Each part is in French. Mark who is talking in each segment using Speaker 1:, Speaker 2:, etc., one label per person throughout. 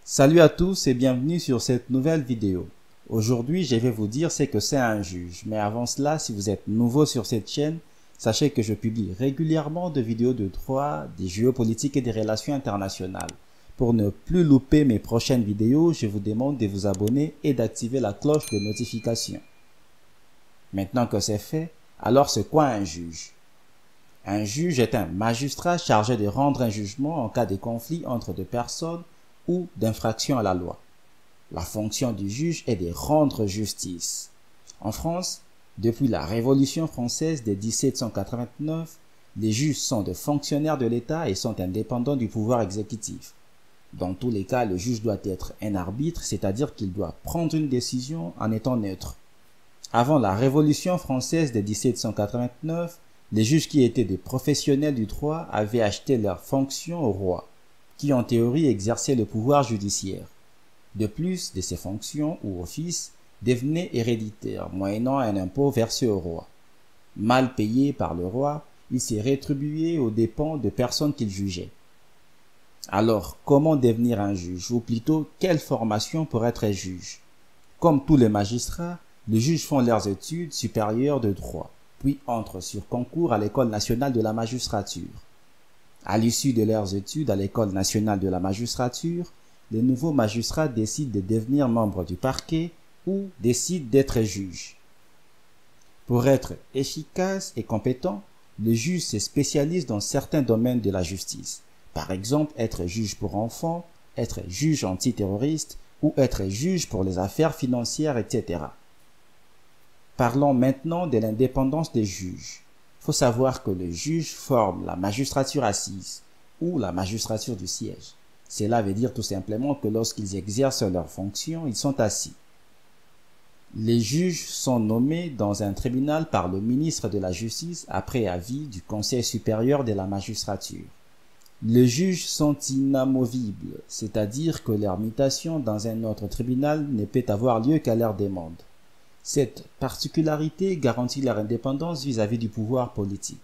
Speaker 1: Salut à tous et bienvenue sur cette nouvelle vidéo. Aujourd'hui, je vais vous dire ce que c'est un juge. Mais avant cela, si vous êtes nouveau sur cette chaîne, sachez que je publie régulièrement de vidéos de droit, des géopolitiques et des relations internationales. Pour ne plus louper mes prochaines vidéos, je vous demande de vous abonner et d'activer la cloche de notification. Maintenant que c'est fait, alors c'est quoi un juge? Un juge est un magistrat chargé de rendre un jugement en cas de conflit entre deux personnes ou d'infraction à la loi. La fonction du juge est de rendre justice. En France, depuis la Révolution française de 1789, les juges sont des fonctionnaires de l'État et sont indépendants du pouvoir exécutif. Dans tous les cas, le juge doit être un arbitre, c'est-à-dire qu'il doit prendre une décision en étant neutre. Avant la Révolution française de 1789, les juges qui étaient des professionnels du droit avaient acheté leurs fonctions au roi, qui en théorie exerçait le pouvoir judiciaire. De plus de ces fonctions ou offices devenaient héréditaires, moyennant un impôt versé au roi. Mal payé par le roi, il s'est rétribué aux dépens de personnes qu'il jugeait. Alors, comment devenir un juge, ou plutôt, quelle formation pour être juge? Comme tous les magistrats, les juges font leurs études supérieures de droit, puis entrent sur concours à l'École nationale de la magistrature. À l'issue de leurs études à l'École nationale de la magistrature, les nouveaux magistrats décident de devenir membres du parquet ou décident d'être juges. Pour être efficace et compétent, le juge se spécialise dans certains domaines de la justice. Par exemple, être juge pour enfants, être juge antiterroriste ou être juge pour les affaires financières, etc. Parlons maintenant de l'indépendance des juges. Il faut savoir que les juges forment la magistrature assise ou la magistrature du siège. Cela veut dire tout simplement que lorsqu'ils exercent leurs fonctions, ils sont assis. Les juges sont nommés dans un tribunal par le ministre de la Justice après avis du Conseil supérieur de la magistrature. Les juges sont inamovibles, c'est-à-dire que leur mutation dans un autre tribunal ne peut avoir lieu qu'à leur demande. Cette particularité garantit leur indépendance vis-à-vis du pouvoir politique.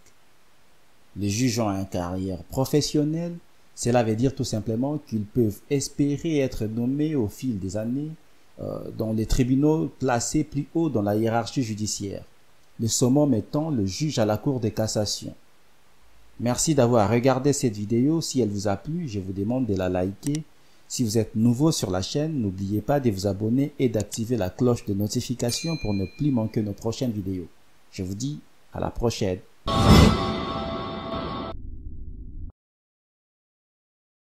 Speaker 1: Les juges ont une carrière professionnelle, cela veut dire tout simplement qu'ils peuvent espérer être nommés au fil des années dans les tribunaux placés plus haut dans la hiérarchie judiciaire, le summum étant le juge à la Cour de cassation. Merci d'avoir regardé cette vidéo. Si elle vous a plu, je vous demande de la liker. Si vous êtes nouveau sur la chaîne, n'oubliez pas de vous abonner et d'activer la cloche de notification pour ne plus manquer nos prochaines vidéos. Je vous dis à la prochaine.